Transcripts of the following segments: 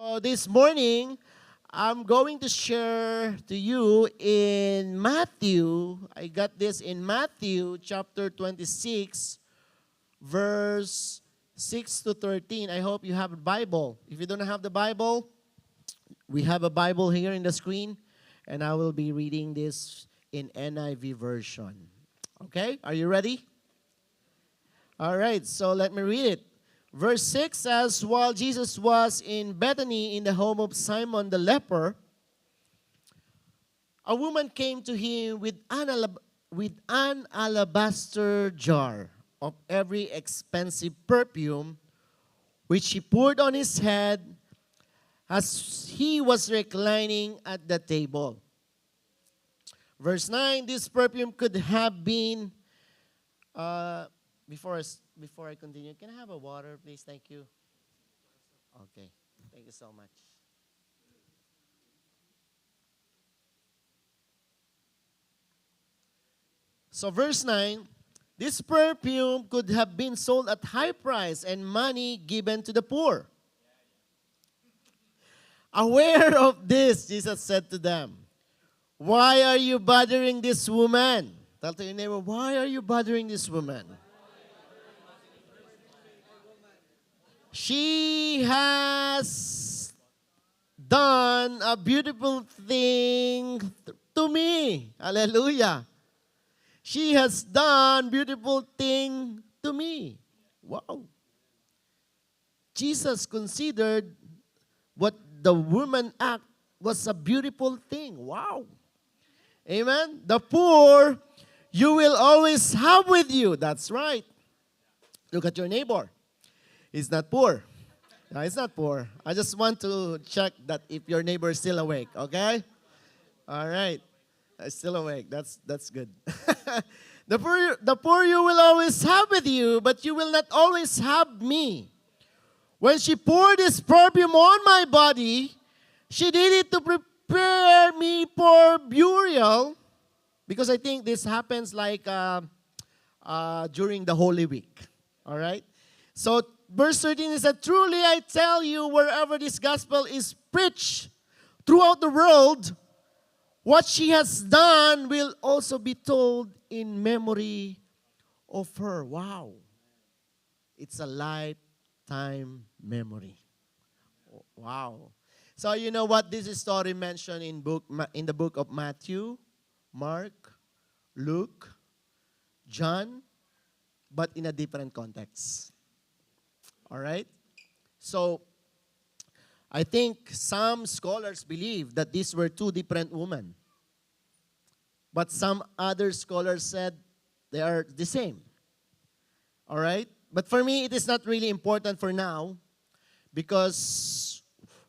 This morning, I'm going to share to you in Matthew. I got this in Matthew chapter 26, verse 6 to 13. I hope you have a Bible. If you don't have the Bible, we have a Bible here in the screen, and I will be reading this in NIV version. Okay, are you ready? All right, so let me read it. Verse 6 says, while Jesus was in Bethany in the home of Simon the leper, a woman came to him with an alabaster jar of every expensive perfume, which she poured on his head as he was reclining at the table. Verse 9, this perfume could have been, before I continue, can I have a water, please? Thank you. Okay, thank you so much. So verse 9, this perfume could have been sold at high price and money given to the poor. Aware of this, Jesus said to them, why are you bothering this woman? Tell to your neighbor, why are you bothering this woman? She has done a beautiful thing to me. Hallelujah. She has done beautiful thing to me. Wow. Jesus considered what the woman act was a beautiful thing. Wow. Amen. The poor you will always have with you. That's right. Look at your neighbor. He's not poor. No, he's not poor. I just want to check that if your neighbor is still awake, okay? All right. Still awake. That's good. The poor you will always have with you, but you will not always have me. When she poured this perfume on my body, she did it to prepare me for burial, because I think this happens like during the Holy Week. All right? So verse 13 is that, truly I tell you, wherever this gospel is preached throughout the world, what she has done will also be told in memory of her. Wow. It's a lifetime memory. Wow. So you know what this story mentioned in the book of Matthew, Mark, Luke, John, but in a different context. All right? So I think some scholars believe that these were two different women. But some other scholars said they are the same. All right? But for me, it is not really important for now, because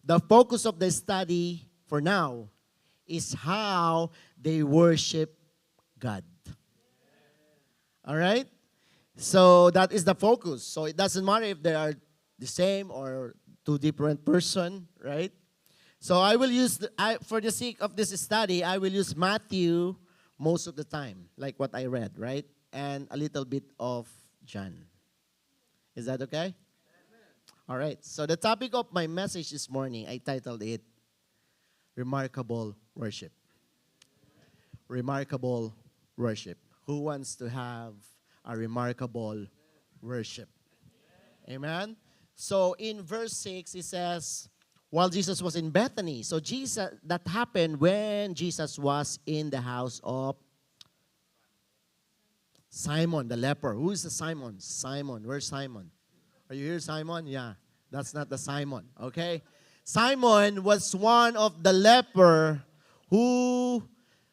the focus of the study for now is how they worship God. All right? So that is the focus. So it doesn't matter if they are the same or two different person, right? So I will use, for the sake of this study, I will use Matthew most of the time, like what I read, right? And a little bit of John. Is that okay? Amen. All right. So the topic of my message this morning, I titled it, Remarkable Worship. Remarkable Worship. Who wants to have a remarkable worship? Amen? So in verse 6, it says, while Jesus was in Bethany. So that happened when Jesus was in the house of Simon the leper. Who is the Simon? Simon. Where's Simon? Are you here, Simon? Yeah. That's not the Simon. Okay? Simon was one of the leper who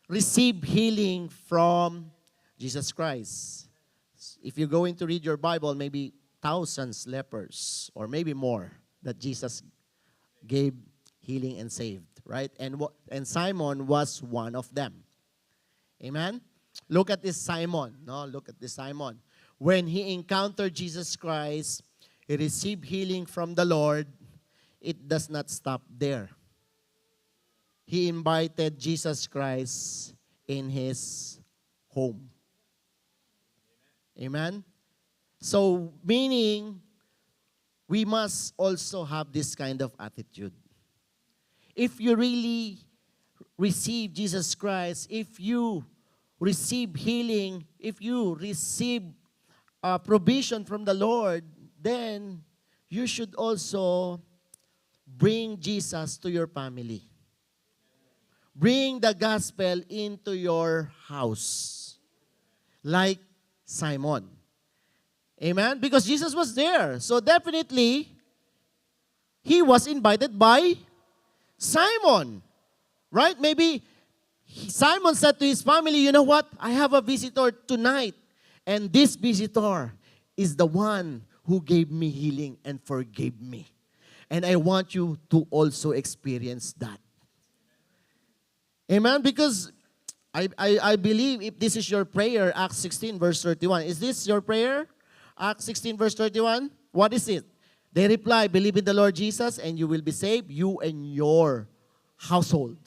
received healing from Jesus Christ. If you're going to read your Bible, maybe thousands lepers or maybe more that Jesus gave healing and saved, right? And Simon was one of them. Amen? Look at this Simon. No, look at this Simon. When he encountered Jesus Christ, he received healing from the Lord. It does not stop there. He invited Jesus Christ in his home. Amen? So, meaning, we must also have this kind of attitude. if you really receive Jesus Christ, if you receive healing, if you receive provision from the Lord, then you should also bring Jesus to your family. Bring the gospel into your house. Like Simon. Amen? Because Jesus was there. So definitely, he was invited by Simon. Right? Maybe Simon said to his family, you know what? I have a visitor tonight. And this visitor is the one who gave me healing and forgave me. And I want you to also experience that. Amen? Because I believe if this is your prayer, Acts 16 verse 31. Is this your prayer? Acts 16 verse 31? What is it? They reply, believe in the Lord Jesus and you will be saved, you and your household.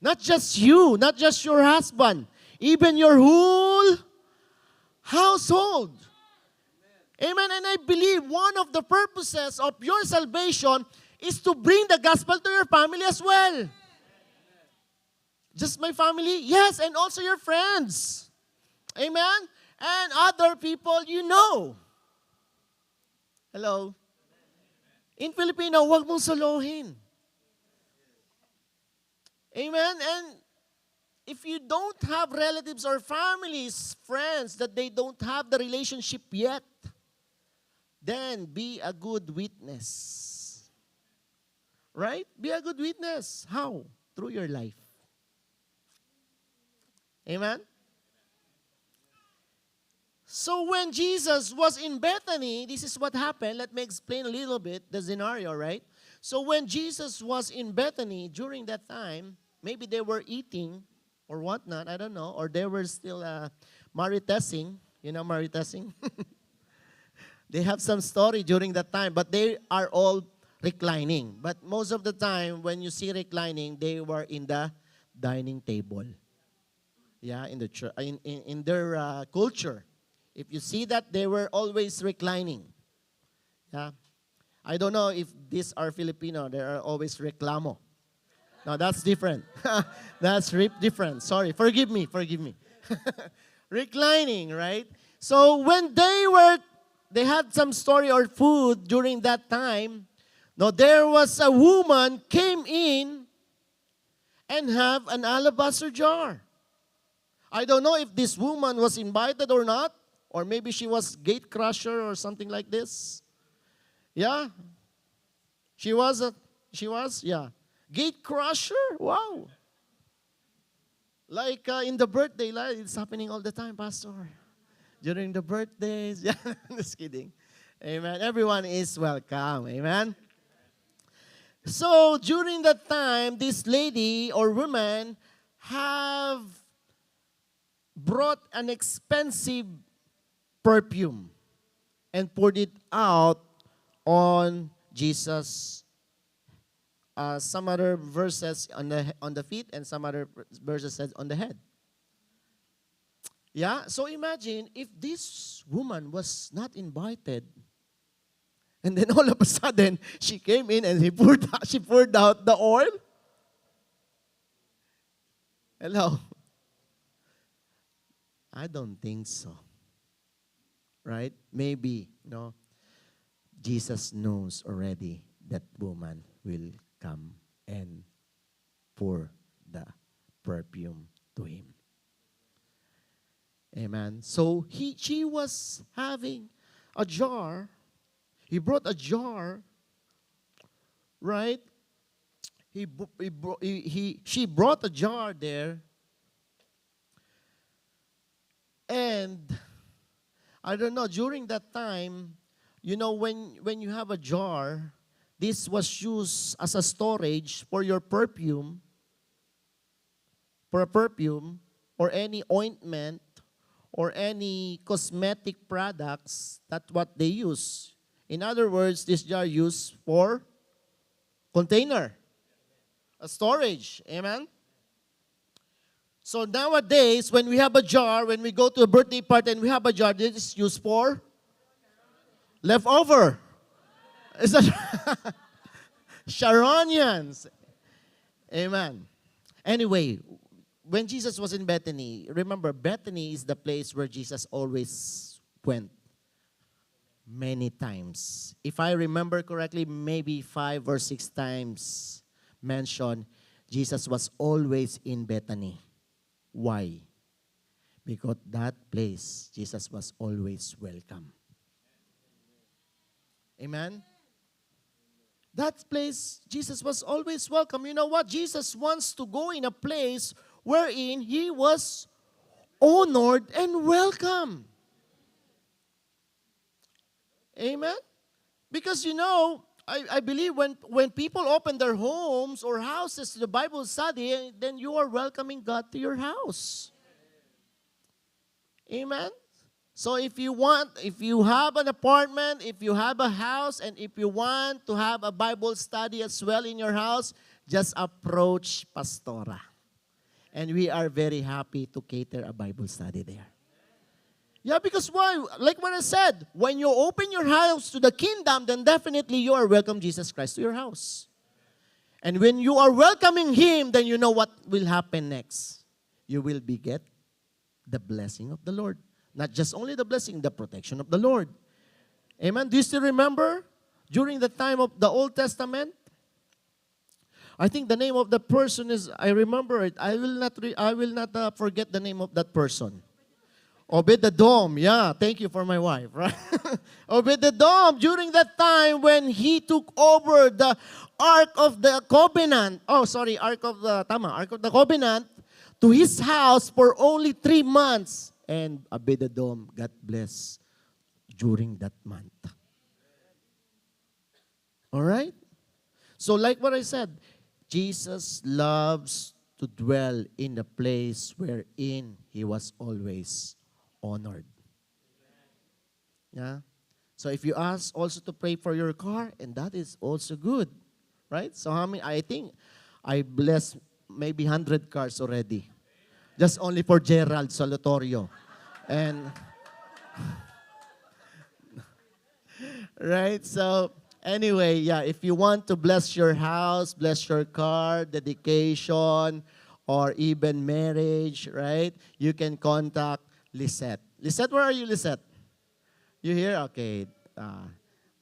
Not just you, not just your husband, even your whole household. Amen. And I believe one of the purposes of your salvation is to bring the gospel to your family as well. Just my family? Yes, and also your friends. Amen? And other people you know. Hello? In Filipino, huwag mong solohin. Amen? And if you don't have relatives or families, friends, that they don't have the relationship yet, then be a good witness. Right? Be a good witness. How? Through your life. Amen? So when Jesus was in Bethany, this is what happened. Let me explain a little bit the scenario, right? So when Jesus was in Bethany during that time, maybe they were eating or whatnot, I don't know, or they were still maritessing. You know maritessing? They have some story during that time, but they are all reclining. But most of the time, when you see reclining, they were in the dining table. Yeah, in the church, in their culture. If you see that, they were always reclining. Yeah. I don't know if these are Filipino, they are always reclamo. No, that's different. That's different. Sorry, forgive me. Reclining, right? So when they had some story or food during that time. Now there was a woman came in and have an alabaster jar. I don't know if this woman was invited or not, or maybe she was gate crusher or something like this. Yeah. She was, yeah. Gate crusher? Wow. Like in the birthday, like, it's happening all the time, Pastor. During the birthdays. Yeah, just kidding. Amen. Everyone is welcome. Amen. So during that time, this lady or woman have brought an expensive perfume and poured it out on Jesus. Some other verses on the feet and some other verses said on the head. Yeah, so imagine if this woman was not invited, and then all of a sudden she came in and she poured out the oil. Hello. I don't think so. Right? Maybe, Jesus knows already that woman will come and pour the perfume to him. Amen. So she was having a jar. He brought a jar, right? She brought a jar there. And I don't know, during that time, when you have a jar, this was used as a storage for your perfume, or any ointment, or any cosmetic products. That's what they use. In other words, this jar used for container, a storage. Amen? So nowadays, when we have a jar, when we go to a birthday party and we have a jar, this is used for leftover. Is that Sharonians? Amen. Anyway, when Jesus was in Bethany, remember, Bethany is the place where Jesus always went many times. If I remember correctly, maybe 5 or 6 times mentioned, Jesus was always in Bethany. Why? Because that place, Jesus was always welcome. Amen? That place, Jesus was always welcome. You know what? Jesus wants to go in a place wherein He was honored and welcome. Amen? Because I believe when people open their homes or houses to the Bible study, then you are welcoming God to your house. Amen? So if you have an apartment, if you have a house, and if you want to have a Bible study as well in your house, just approach Pastora. And we are very happy to cater a Bible study there. Yeah, because why? Like what I said, when you open your house to the kingdom, then definitely you are welcome Jesus Christ to your house. And when you are welcoming Him, then you know what will happen next. You will get the blessing of the Lord. Not just only the blessing, the protection of the Lord. Amen? Do you still remember during the time of the Old Testament? I think the name of the person is, I remember it. I will not forget the name of that person. Obed-Edom. Yeah, thank you for my wife. Right? Obed-Edom, during that time when he took over the Ark of the Covenant, Ark of the Covenant, to his house for only 3 months. And Obed-Edom got blessed during that month. All right? So like what I said, Jesus loves to dwell in the place wherein He was always honored. Yeah? So if you ask also to pray for your car, and that is also good. Right? So I think I blessed maybe 100 cars already. Just only for Gerald Solotorio. And, right? So, anyway, yeah, if you want to bless your house, bless your car, dedication, or even marriage, right? You can contact Lisette. Lisette, where are you, Lisette? You here? Okay.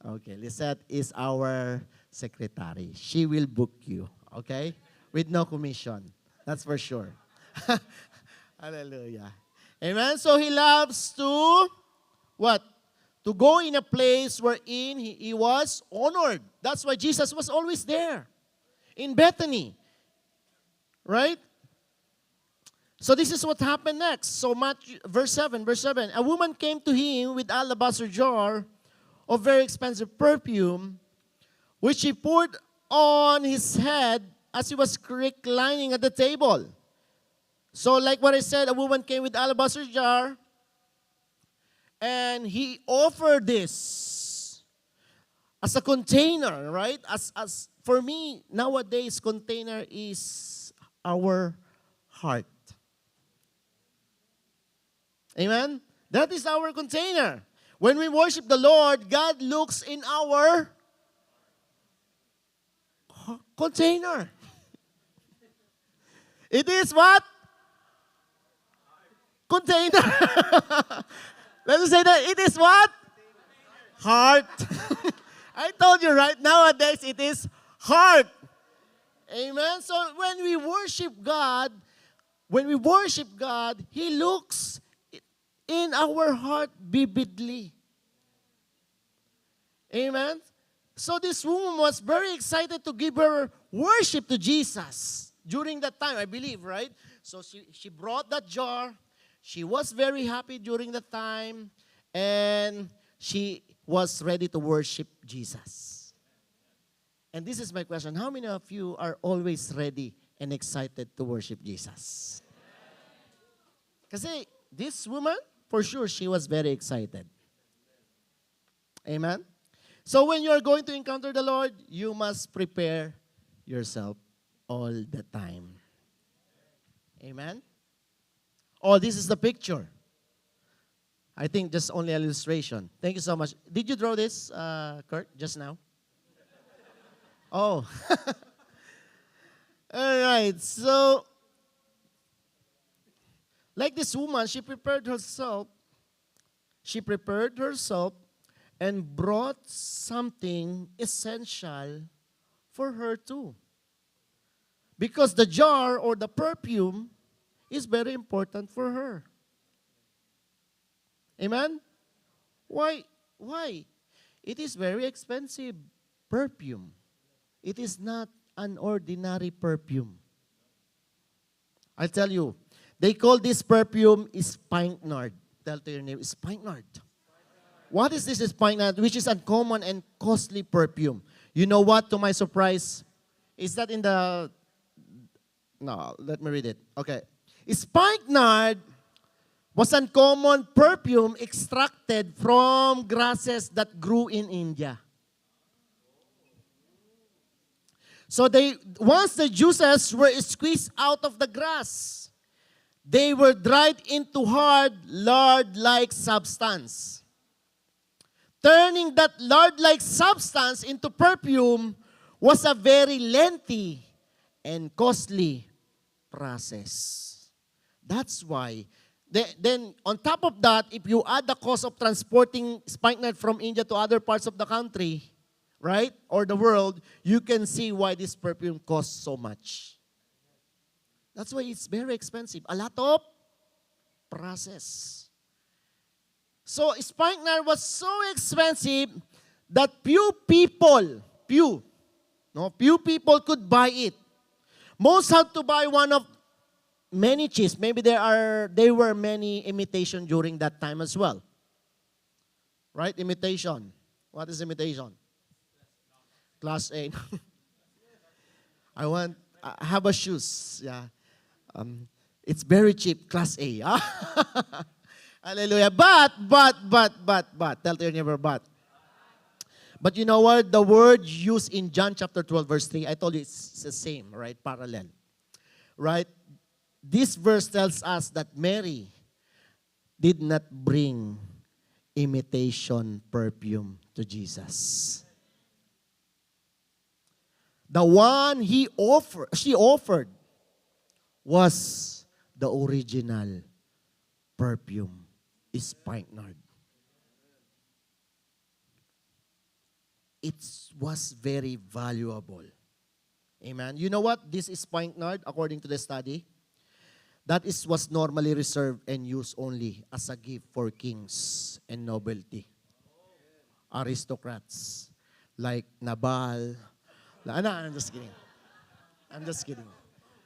Okay, Lisette is our secretary. She will book you, okay? With no commission. That's for sure. Hallelujah. Amen? So He loves to, what? To go in a place wherein He was honored. That's why Jesus was always there. In Bethany. Right? So this is what happened next. So verse 7. A woman came to Him with alabaster jar of very expensive perfume, which she poured on His head as He was reclining at the table. So like what I said, a woman came with alabaster jar, and He offered this as a container, right? As for me, nowadays, container is our heart. Amen? That is our container. When we worship the Lord, God looks in our container. It is what? Container. Let us say that. It is what? Heart. I told you, right? Nowadays, it is heart. Amen? So when we worship God, He looks in our heart vividly. Amen? So this woman was very excited to give her worship to Jesus during that time, I believe, right? So she brought that jar. She was very happy during the time, and she was ready to worship Jesus. And this is my question. How many of you are always ready and excited to worship Jesus? Kasi this woman, for sure, she was very excited. Amen? So when you are going to encounter the Lord, you must prepare yourself all the time. Amen? Oh, this is the picture. I think just only an illustration. Thank you so much. Did you draw this, Kurt, just now? Oh. All right. So, like this woman, she prepared herself. She prepared herself and brought something essential for her too. Because the jar or the perfume is very important for her. Amen? Why? Why? It is very expensive perfume. It is not an ordinary perfume. I'll tell you, they call this perfume spikenard. Tell to your name, spikenard. What is this spikenard? Which is uncommon and costly perfume. You know what, to my surprise? Is that in the... No, let me read it. Okay. Spikenard was uncommon perfume extracted from grasses that grew in India. So once the juices were squeezed out of the grass, they were dried into hard, lard-like substance. Turning that lard-like substance into perfume was a very lengthy and costly process. That's why. Then, on top of that, if you add the cost of transporting spikenard from India to other parts of the country, right, or the world, you can see why this perfume costs so much. That's why it's very expensive. A lot of process. So, spikenard was so expensive that few people could buy it. Most had to buy one of many cheese. Maybe there were many imitation during that time as well. Right? Imitation. What is imitation? Class A. I have a shoes. Yeah. It's very cheap. Class A. Hallelujah. But. Tell your neighbor, but. But you know what? The word used in John chapter 12, verse 3, I told you it's the same, right? Parallel. Right? This verse tells us that Mary did not bring imitation perfume to Jesus. The one she offered was the original perfume, spikenard. It was very valuable. Amen. You know what? This spikenard, according to the study, was normally reserved and used only as a gift for kings and nobility. Aristocrats like Nabal. No, I'm just kidding. I'm just kidding.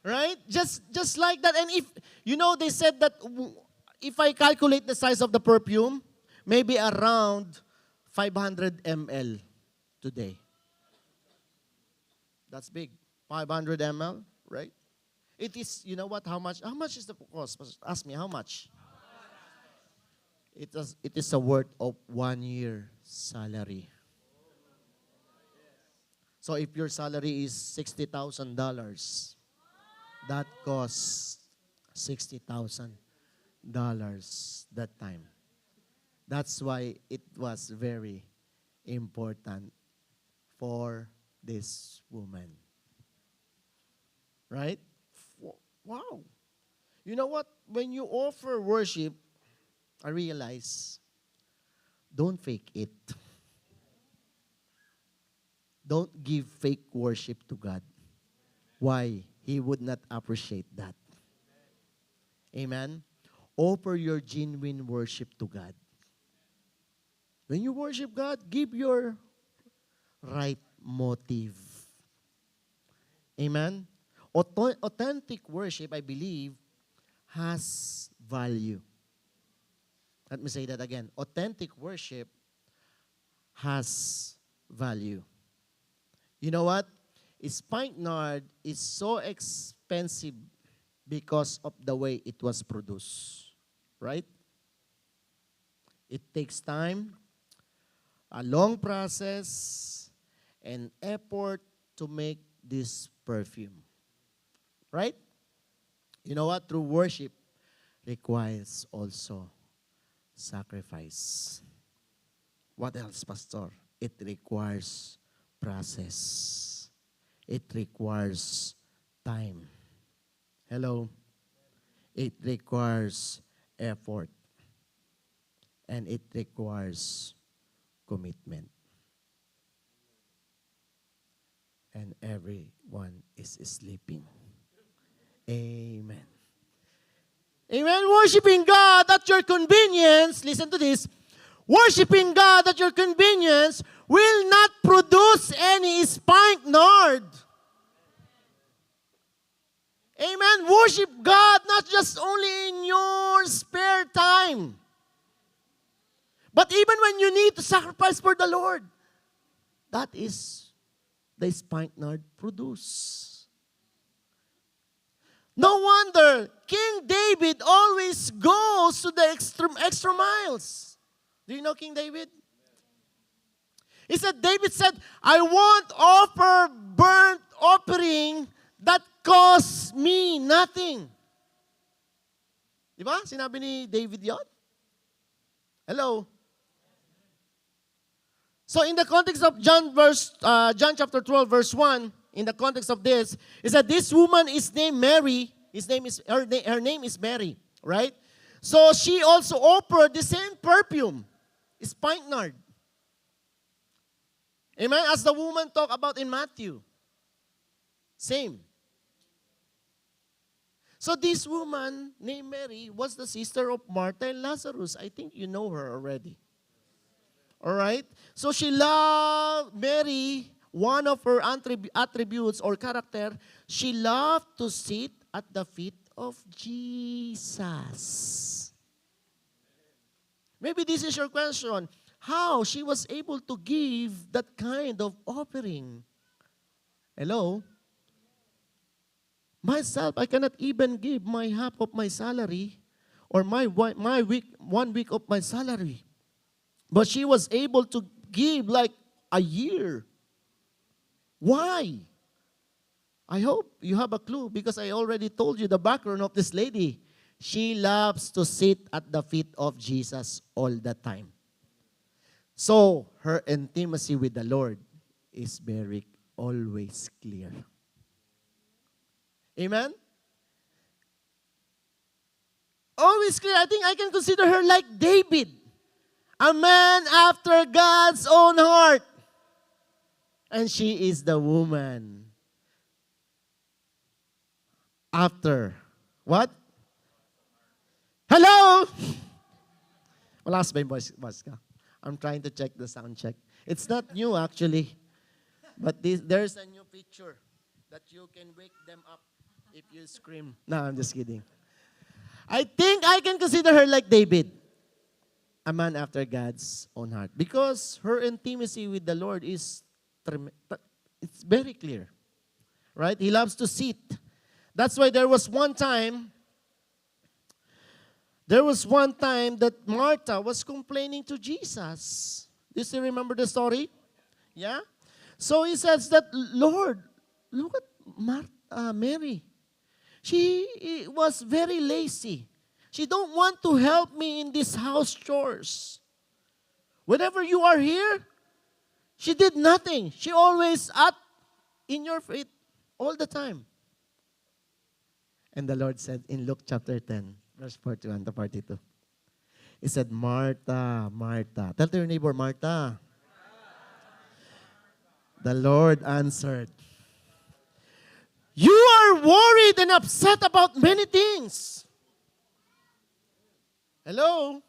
Right? Just like that. And if, they said that if I calculate the size of the perfume, maybe around 500 ml today. That's big. 500 ml, right? It is, you know what, how much is the cost? Ask me, how much? It is a worth of 1 year salary. So if your salary is $60,000, that costs $60,000 that time. That's why it was very important for this woman. Right? Wow. You know what? When you offer worship, I realize, don't fake it. Don't give fake worship to God. Why? He would not appreciate that. Amen? Offer your genuine worship to God. When you worship God, give your right motive. Amen? Authentic worship, I believe, has value. Let me say that again. Authentic worship has value. You know what? Spikenard is so expensive because of the way it was produced. Right? It takes time, a long process, and effort to make this perfume. Right? You know what? True worship requires also sacrifice. What else, Pastor? It requires process. It requires time. Hello? It requires effort. And it requires commitment. And everyone is sleeping. Amen. Amen. Worshiping God at your convenience, listen to this, worshiping God at your convenience will not produce any spikenard. Amen. Worship God not just only in your spare time, but even when you need to sacrifice for the Lord. That is the spikenard produce. No wonder King David always goes to the extra miles. Do you know King David? He said, David said, I won't offer burnt offering that costs me nothing. Di ba? Sinabi ni David yon? Hello? So in the context of John chapter 12, verse 1, in the context of this, is that this woman is named Mary. Her name is Mary, right? So she also offered the same perfume, spikenard. Amen? As the woman talked about in Matthew. Same. So this woman named Mary was the sister of Martha and Lazarus. I think you know her already. All right? So she loved Mary. One of her attributes or character, she loved to sit at the feet of Jesus. Maybe this is your question. How she was able to give that kind of offering? Hello? Myself, I cannot even give my half of my salary or my 1 week of my salary. But she was able to give like a year. Why? I hope you have a clue because I already told you the background of this lady. She loves to sit at the feet of Jesus all the time. So, her intimacy with the Lord is very always clear. Amen? Always clear. I think I can consider her like David. A man after God's own heart. And she is the woman after what? Hello? Malakas ba yung voice ka? I'm trying to check the sound check. It's not new actually. But there's a new feature that you can wake them up if you scream. No, I'm just kidding. I think I can consider her like David. A man after God's own heart. Because her intimacy with the Lord is it's very clear. Right? He loves to sit. That's why there was one time that Martha was complaining to Jesus. Do you still remember the story? Yeah? So he says that, Lord, look at Mary. She was very lazy. She don't want to help me in these house chores. Whenever you are here, she did nothing. She always in your feet all the time. And the Lord said in Luke chapter 10, verse 41 to 42, He said, Martha, Martha. Tell to your neighbor, Martha. The Lord answered, you are worried and upset about many things. Hello?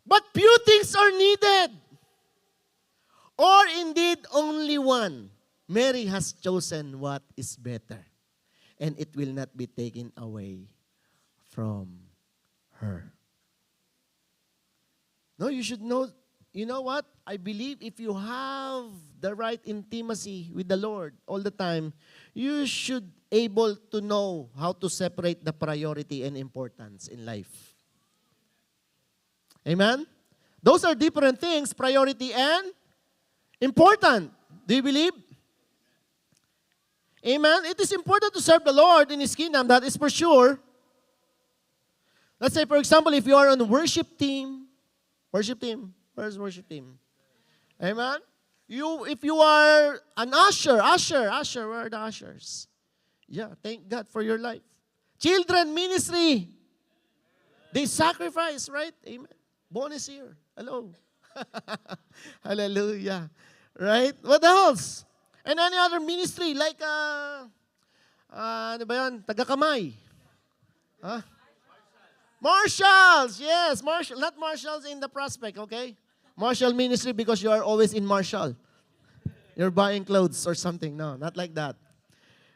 But few things are needed. Or indeed only one. Mary has chosen what is better. And it will not be taken away from her. No, you should know, you know what? I believe if you have the right intimacy with the Lord all the time, you should able to know how to separate the priority and importance in life. Amen? Those are different things, priority and important. Do you believe? Amen? It is important to serve the Lord in His kingdom, that is for sure. Let's say, for example, if you are on the worship team, where's the worship team? Amen? If you are an usher, where are the ushers? Yeah, thank God for your life. Children ministry. They sacrifice, right? Amen. Bonus here. Hello. Hallelujah. Right? What else? And any other ministry like, ano ba yun? Taga-kamay. Huh? Marshals. Yes, Marshall. Not Marshals in the prospect, okay? Marshall ministry because you are always in Marshall. You're buying clothes or something. No, not like that.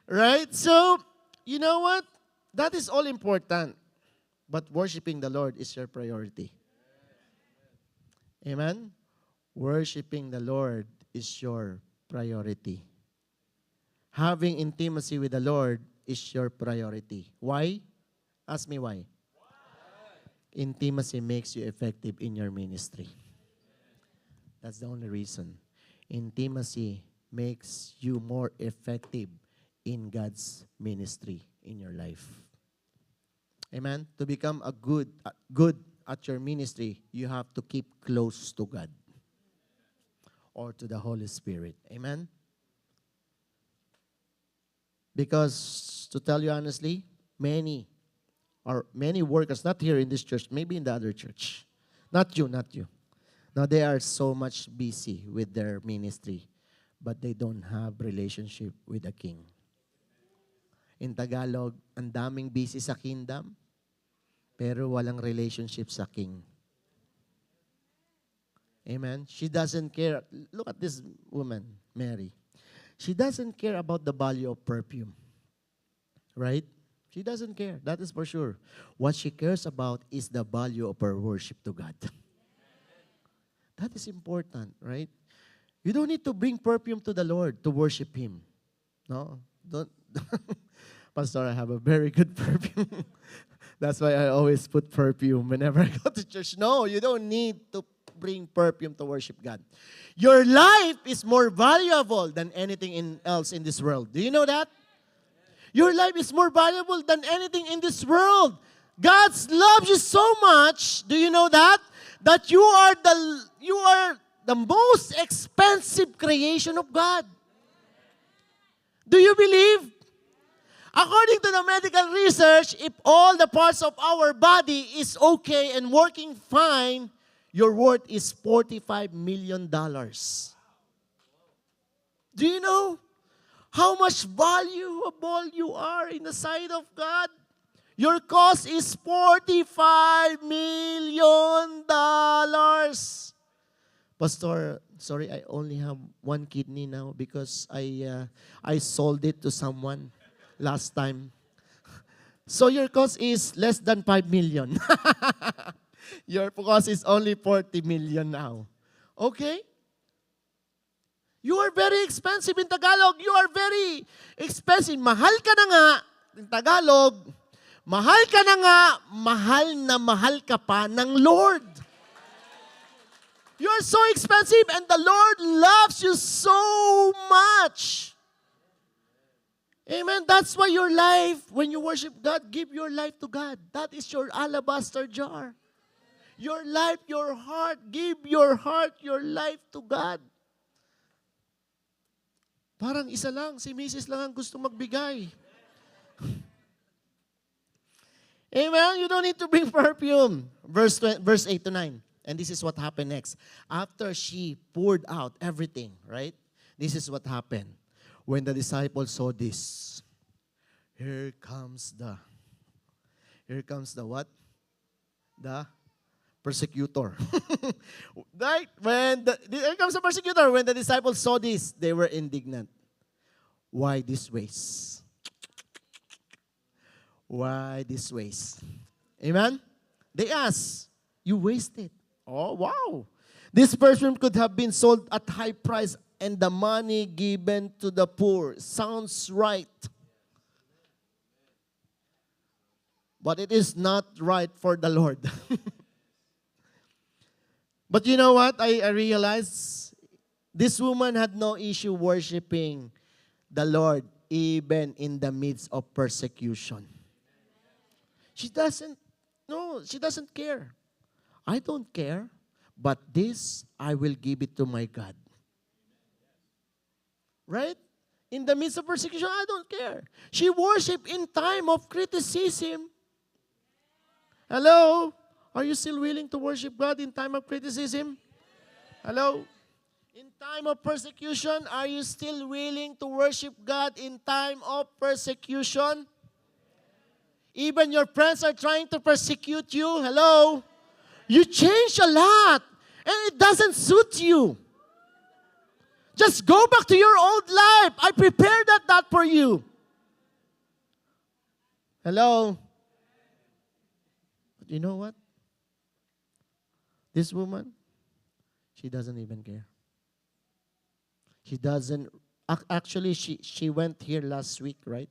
Right? So, you know what? That is all important. But worshiping the Lord is your priority. Amen? Worshiping the Lord is your priority. Having intimacy with the Lord is your priority. Why? Ask me why. Intimacy makes you effective in your ministry. That's the only reason. Intimacy makes you more effective in God's ministry in your life. Amen? To become a good at your ministry, you have to keep close to God or to the Holy Spirit. Amen? Because, to tell you honestly, many workers, not here in this church, maybe in the other church. Not you. Now, they are so much busy with their ministry, but they don't have relationship with the King. In Tagalog, ang daming busy sa kingdom, pero walang relationship sa King. Amen? She doesn't care. Look at this woman, Mary. She doesn't care about the value of perfume. Right? She doesn't care. That is for sure. What she cares about is the value of her worship to God. That is important, right? You don't need to bring perfume to the Lord to worship Him. No? Don't. Pastor, I have a very good perfume. That's why I always put perfume whenever I go to church. No, you don't need to bring perfume to worship God. Your life is more valuable than anything else in this world. Do you know that? Your life is more valuable than anything in this world. God loves you so much. Do you know that? That you are the most expensive creation of God. Do you believe? According to the medical research, if all the parts of our body is okay and working fine, your worth is $45 million. Do you know how much valuable you are in the sight of God? Your cost is $45 million. Pastor, sorry, I only have one kidney now because I sold it to someone last time. So your cost is less than 5 million. Your cost is only 40 million now. Okay? You are very expensive in Tagalog. You are very expensive. Mahal ka na nga in Tagalog. Mahal ka na mahal ka pa ng Lord. You are so expensive and the Lord loves you so much. Amen. That's why your life, when you worship God, give your life to God. That is your alabaster jar. Your life, your heart, give your heart, your life to God. Parang isa lang, si Mrs. lang ang gusto magbigay. Amen? You don't need to bring perfume. Verse 8 to 9. And this is what happened next. After she poured out everything, right? This is what happened. When the disciples saw this, here comes the what? The persecutor. Right? Here comes the persecutor. When the disciples saw this, they were indignant. Why this waste? Why this waste? Amen? They asked, you wasted. Oh, wow. This perfume could have been sold at high price and the money given to the poor. Sounds right. But it is not right for the Lord. But you know what? I realized this woman had no issue worshiping the Lord even in the midst of persecution. She doesn't care. I don't care, but this I will give it to my God. Right? In the midst of persecution, I don't care. She worshiped in time of criticism. Hello? Are you still willing to worship God in time of criticism? Hello? In time of persecution, are you still willing to worship God in time of persecution? Even your friends are trying to persecute you. Hello? You change a lot, and it doesn't suit you. Just go back to your old life. I prepared that for you. Hello? But you know what? This woman, she doesn't even care. She doesn't, actually, she went here last week, right?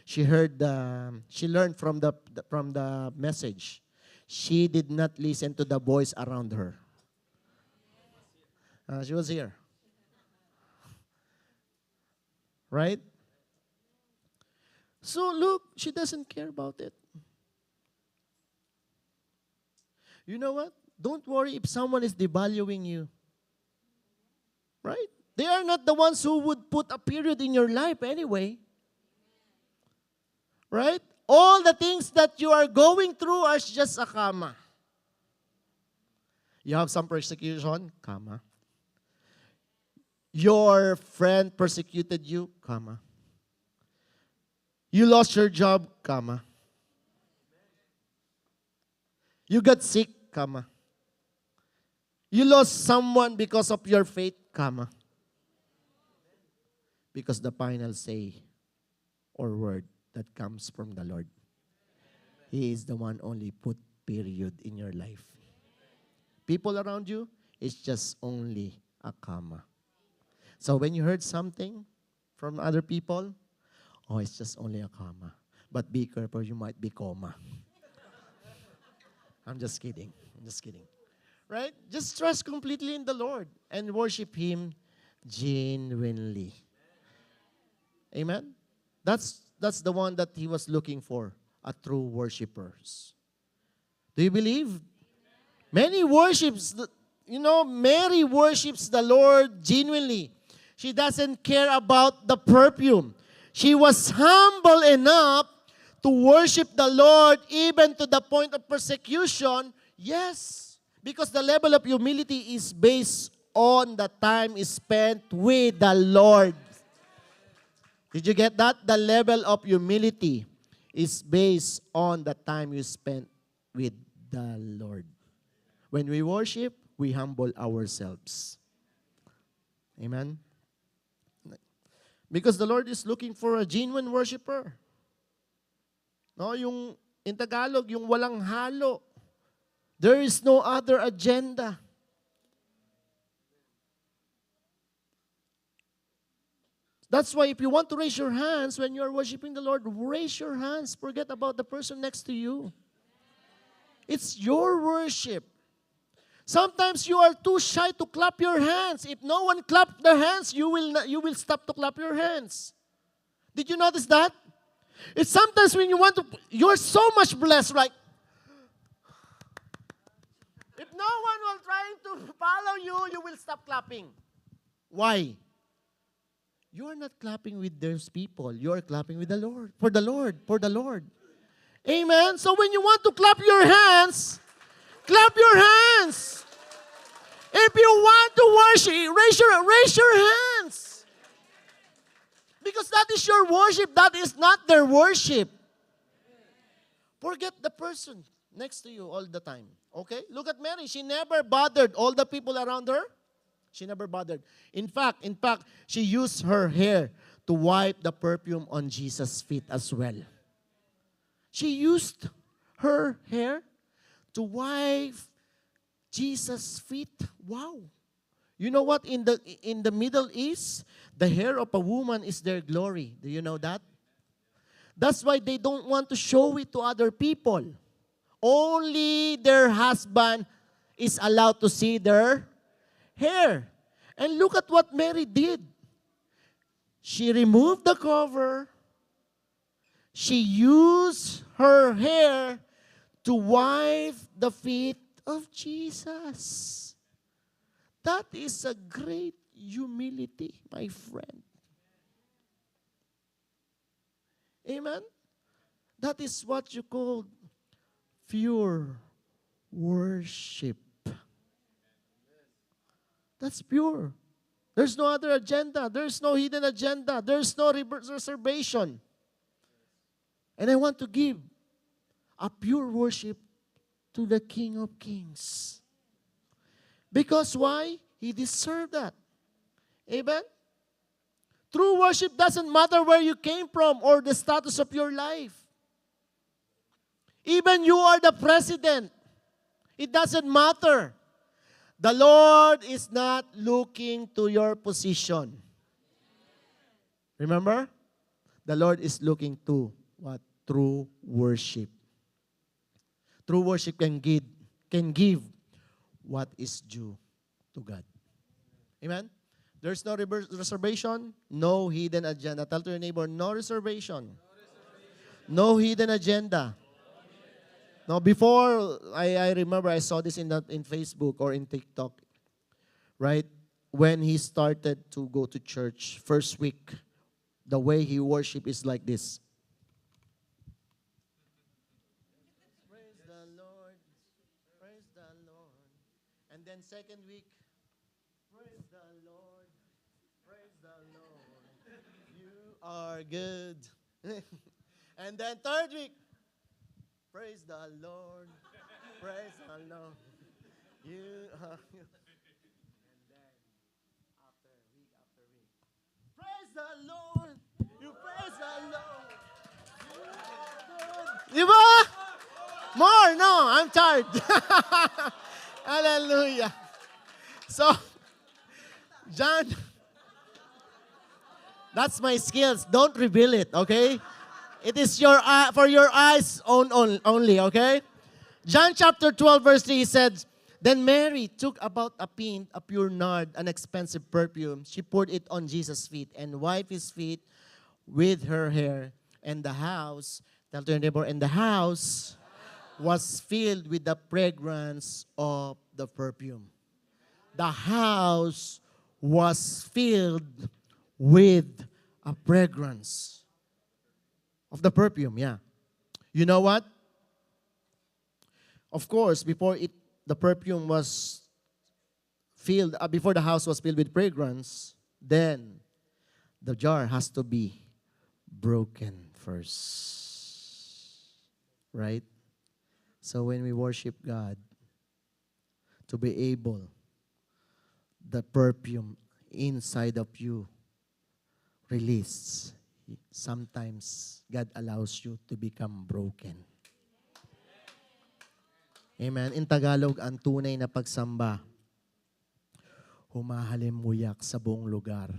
She learned from the message. She did not listen to the voice around her. She was here. Right? So look, she doesn't care about it. You know what? Don't worry if someone is devaluing you. Right? They are not the ones who would put a period in your life anyway. Right? All the things that you are going through are just a comma. You have some persecution, comma. Your friend persecuted you, comma. You lost your job, comma. You got sick, comma. You lost someone because of your faith, comma. Because the final say or word that comes from the Lord. He is the one only put period in your life. People around you, it's just only a comma. So when you heard something from other people, oh, it's just only a comma. But be careful, you might be comma. I'm just kidding. Right? Just trust completely in the Lord and worship Him genuinely. Amen? That's the one that He was looking for, a true worshipers. Do you believe? Mary worships the Lord genuinely. She doesn't care about the perfume. She was humble enough to worship the Lord even to the point of persecution. Yes, because the level of humility is based on the time spent with the Lord. Did you get that? The level of humility is based on the time you spent with the Lord. When we worship, we humble ourselves. Amen? Because the Lord is looking for a genuine worshiper. No, yung in Tagalog, yung walang halo. There is no other agenda. That's why if you want to raise your hands when you are worshiping the Lord, raise your hands. Forget about the person next to you. It's your worship. Sometimes you are too shy to clap your hands. If no one claps their hands, you will stop to clap your hands. Did you notice that? It's sometimes when you're so much blessed, like, if no one will trying to follow you, you will stop clapping. Why? You are not clapping with those people. You are clapping with the Lord. For the Lord. Amen? So when you want to clap your hands, clap your hands. If you want to worship, raise your hands. Because that is your worship. That is not their worship. Forget the person next to you all the time. Okay? Look at Mary. She never bothered all the people around her. She never bothered. In fact, she used her hair to wipe the perfume on Jesus' feet as well. She used her hair to wipe Jesus' feet. Wow. You know what? In the Middle East, the hair of a woman is their glory. Do you know that? That's why they don't want to show it to other people. Only their husband is allowed to see their hair. And look at what Mary did. She removed the cover. She used her hair to wipe the feet of Jesus. That is a great humility, my friend. Amen? That is what you call pure worship. That's pure. There's no other agenda. There's no hidden agenda. There's no reservation. And I want to give a pure worship to the King of Kings. Because why? He deserved that. Amen? True worship doesn't matter where you came from or the status of your life. Even you are the president. It doesn't matter. The Lord is not looking to your position. Remember? The Lord is looking to what? True worship. True worship can give what is due to God. Amen? There's no reservation, no hidden agenda. Tell to your neighbor, no reservation. No hidden agenda. Now, before, I remember I saw this in Facebook or in TikTok, right? When he started to go to church, first week, the way he worship is like this. Praise the Lord, praise the Lord. And then second week, praise the Lord, praise the Lord. You are good. And then third week, praise the Lord. Praise the Lord. You are. And then, after week, praise the Lord. You praise the Lord. You are good. Diba? More? No, I'm tired. Hallelujah. So, John, that's my skills. Don't reveal it, okay? It is your for your eyes only, okay? John chapter 12, verse 3, he said, Then Mary took about a pint, a pure nard, an expensive perfume. She poured it on Jesus' feet and wiped his feet with her hair. And the house, tell to your neighbor, and the house was filled with the fragrance of the perfume. The house was filled with a fragrance of the perfume, yeah. You know what? Of course, the perfume was filled, before the house was filled with fragrance, then the jar has to be broken first. Right? So when we worship God, to be able, the perfume inside of you released, sometimes God allows you to become broken. Amen. In Tagalog, ang tunay na pagsamba, humahalimuyak sa buong lugar.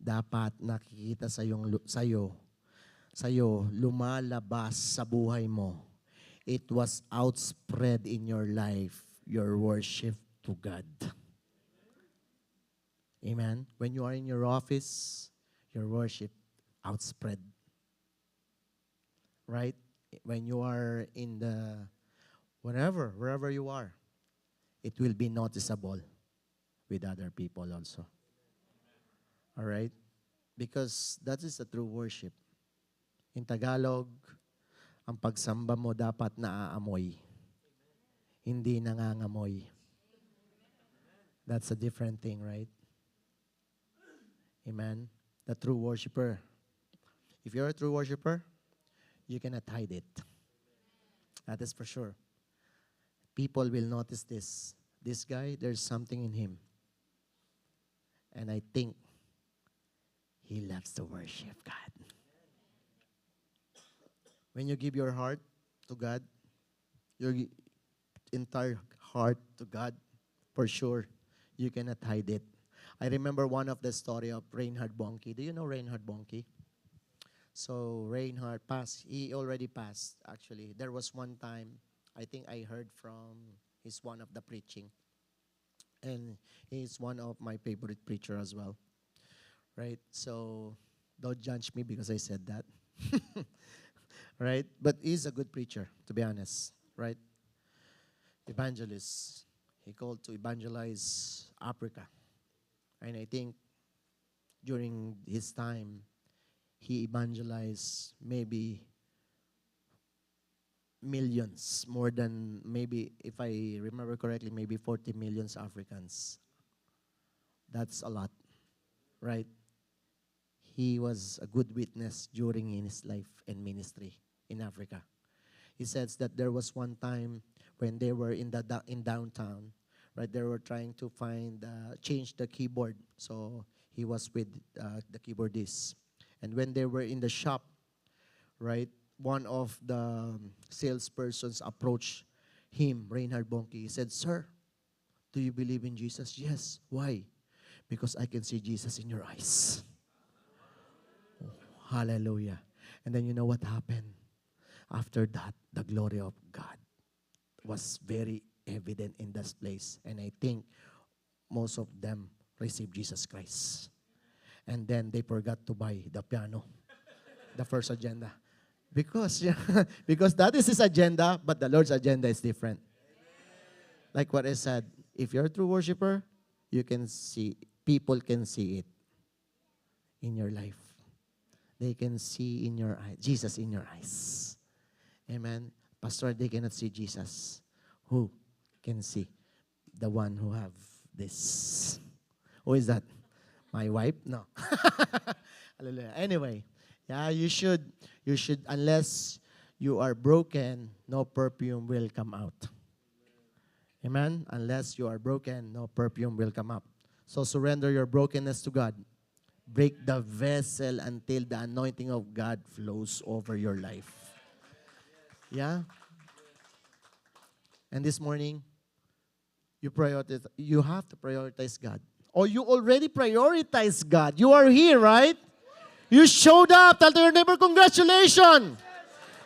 Dapat nakikita sa'yo, lumalabas sa buhay mo. It was outspread in your life, your worship to God. Amen. When you are in your office, your worship outspread. Right? When you are in wherever you are, it will be noticeable with other people also. All right? Because that is the true worship. In Tagalog, ang pagsamba mo dapat naaamoy, hindi nangangamoy. That's a different thing, right? Amen? The true worshiper. If you're a true worshiper, you cannot hide it. That is for sure. People will notice this. This guy, there's something in him. And I think he loves to worship God. When you give your heart to God, your entire heart to God, for sure, you cannot hide it. I remember one of the story of Reinhard Bonnke. Do you know Reinhard Bonnke? So Reinhard passed. He already passed, actually. There was one time, I think I heard from his one of the preaching. And he's one of my favorite preacher as well. Right? So don't judge me because I said that. Right? But he's a good preacher, to be honest. Right? Evangelist. He called to evangelize Africa. And I think during his time, he evangelized maybe millions, more than maybe, if I remember correctly, maybe 40 million Africans. That's a lot, right? He was a good witness during his life and ministry in Africa. He says that there was one time when they were in downtown, right? They were trying to change the keyboard. So he was with the keyboardist. And when they were in the shop, right, one of the salespersons approached him, Reinhard Bonnke. He said, "Sir, do you believe in Jesus?" "Yes." "Why?" "Because I can see Jesus in your eyes." Oh, hallelujah. And then you know what happened? After that, the glory of God was very evident in this place. And I think most of them received Jesus Christ. And then they forgot to buy the piano, the first agenda. Because, because that is his agenda, but the Lord's agenda is different. Like what I said, if you're a true worshiper, you can see, people can see it in your life. They can see in your eyes, Jesus in your eyes. Amen. Pastor, they cannot see Jesus. Who can see? The one who have this. Who is that? My wife? No. Hallelujah. Anyway, yeah, you should, unless you are broken, no perfume will come out. Amen? Unless you are broken, no perfume will come up. So surrender your brokenness to God. Break the vessel until the anointing of God flows over your life. Yeah? And this morning, you have to prioritize God. Or you already prioritize God. You are here, right? You showed up. Tell your neighbor, congratulations.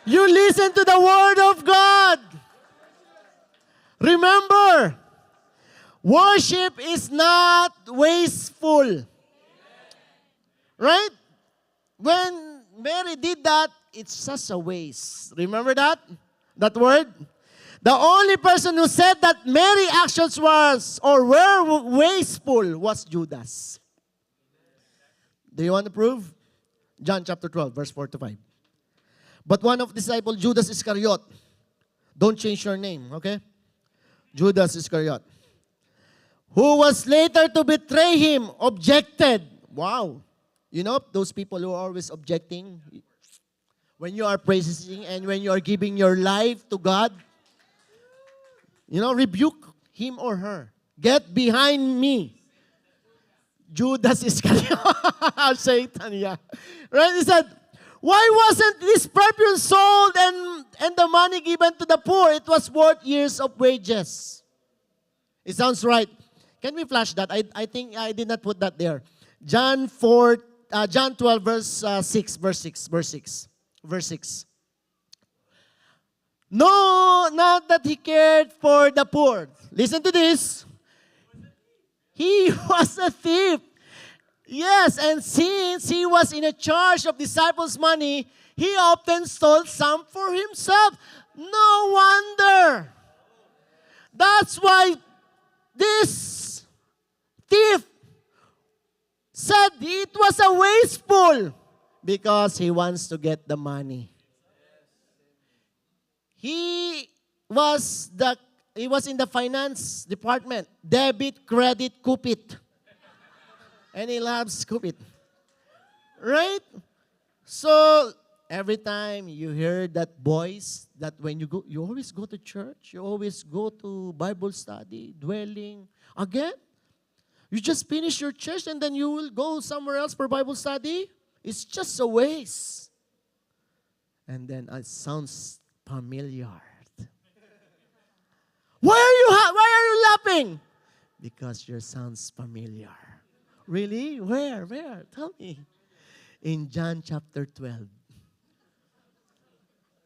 You listen to the word of God. Remember, worship is not wasteful. Right? When Mary did that, it's just a waste. Remember that? That word? The only person who said that Mary's actions were wasteful was Judas. Do you want to prove? John chapter 12, verse 4 to 5. But one of the disciples, Judas Iscariot, don't change your name, okay? Judas Iscariot, who was later to betray him, objected. Wow. You know, those people who are always objecting, when you are praising and when you are giving your life to God, you know, rebuke him or her. Get behind me. Judas Iscariot. Satan, yeah. Right? He said, why wasn't this perfume sold and the money given to the poor? It was worth years of wages. It sounds right. Can we flash that? I think I did not put that there. John 12, verse 6. No, not that he cared for the poor. Listen to this. He was a thief. Yes, and since he was in a charge of disciples' money, he often stole some for himself. No wonder. That's why this thief said it was a wasteful because he wants to get the money. He was in the finance department, debit, credit, Cupid. And he loves Cupid. Right? So, every time you hear that voice, that when you always go to church, you always go to Bible study, dwelling. Again, you just finish your church and then you will go somewhere else for Bible study. It's just a waste. And then it sounds familiar. Why are you laughing? Because your sounds familiar. Really? Where? Tell me. In John chapter 12.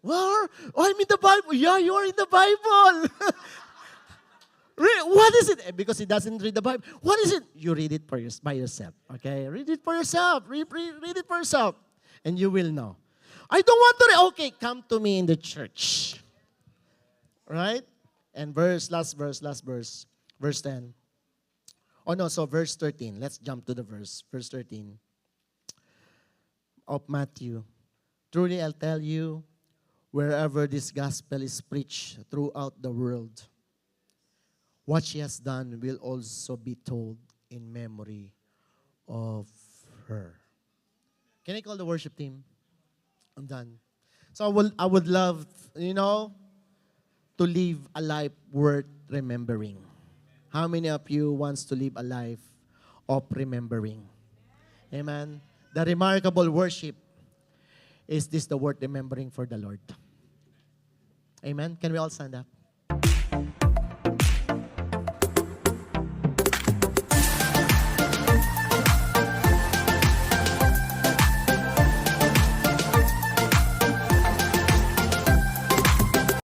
Well, I'm in the Bible. Yeah, you are in the Bible. What is it? Because he doesn't read the Bible. What is it? You read it by yourself. Okay? Read it for yourself. Read it for yourself. And you will know. I don't want to read. Okay, come to me in the church. Right? And last verse. Verse 10. Oh no, so verse 13. Let's jump to the verse. Verse 13. of Matthew. Truly, I'll tell you, wherever this gospel is preached throughout the world, what she has done will also be told in memory of her. Can I call the worship team? I'm done. So I would love, to live a life worth remembering. How many of you wants to live a life of remembering? Amen. The remarkable worship is this the worth remembering for the Lord. Amen. Can we all stand up?